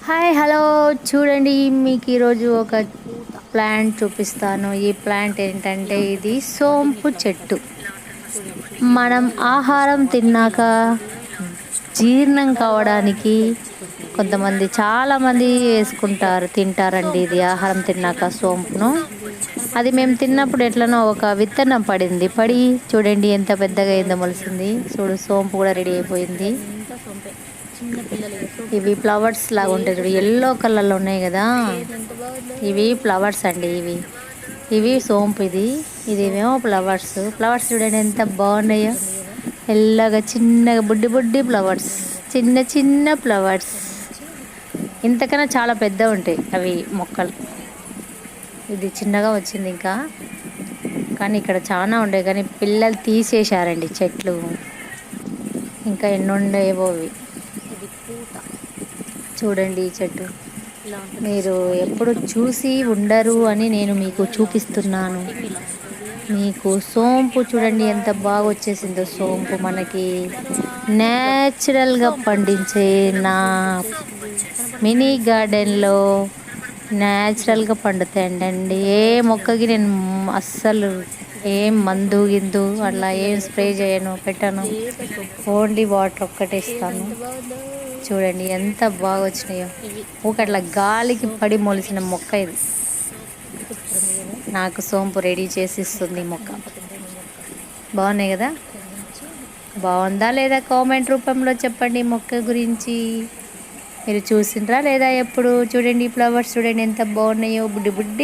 Hi hello చూడండి, మీకు ఈరోజు ఒక ప్లాంట్ చూపిస్తాను. ఈ ప్లాంట్ ఏంటంటే ఇది సోంపు చెట్టు. మనం ఆహారం తిన్నాక జీర్ణం కావడానికి కొంతమంది చాలామంది వేసుకుంటారు, తింటారండి. ఇది ఆహారం తిన్నాక సోంపును. అది మేము తిన్నప్పుడు ఎట్లనో ఒక విత్తనం పడి చూడండి ఎంత పెద్దగా అయిందో, మొలిసింది. చూడు, సోంపు కూడా రెడీ అయిపోయింది. ఇవి ఫ్లవర్స్ లాగా ఉంటాయి చూడు, ఎల్లో కలర్లో ఉన్నాయి కదా, ఇవి ఫ్లవర్స్ అండి. ఇవి సోంపు. ఇదేమో ఫ్లవర్స్. ఫ్లవర్స్ చూడండి ఎంత బాగున్నాయో, ఎల్లగా చిన్నగా బుడ్డి బుడ్డి ఫ్లవర్స్, చిన్న చిన్న ఫ్లవర్స్. ఇంతకన్నా చాలా పెద్ద ఉంటాయి అవి మొక్కలు. ఇది చిన్నగా వచ్చింది ఇంకా, కానీ ఇక్కడ చాలా ఉండే, కానీ పిల్లలు తీసేశారండి చెట్లు. ఇంకా ఎన్ని ఉండేవో ఇవి. చూడండి ఈ చెట్టు, మీరు ఎప్పుడు చూసి ఉండరు అని నేను మీకు చూపిస్తున్నాను. మీకు సోంపు చూడండి ఎంత బాగా వచ్చేసిందో. సోంపు మనకి న్యాచురల్గా పండించే నా మినీ గార్డెన్లో న్యాచురల్గా పండుతాయండి. ఏ మొక్కకి నేను అస్సలు ఏం మందు గిందు అట్లా ఏం స్ప్రే చేయను, పెట్టను. ఓన్లీ వాటర్ ఒక్కటే ఇస్తాను. చూడండి ఎంత బాగా వచ్చినాయో. అట్లా గాలికి పడి మొలిసిన మొక్క ఇది. నాకు సోంపు రెడీ చేసి ఇస్తుంది మొక్క. బాగున్నాయి కదా? బాగుందా లేదా కామెంట్ రూపంలో చెప్పండి. మొక్క గురించి మీరు చూసిండ్రా లేదా ఎప్పుడు? చూడండి ఫ్లవర్స్ చూడండి ఎంత బాగున్నాయో, బుడ్డి బుడ్డి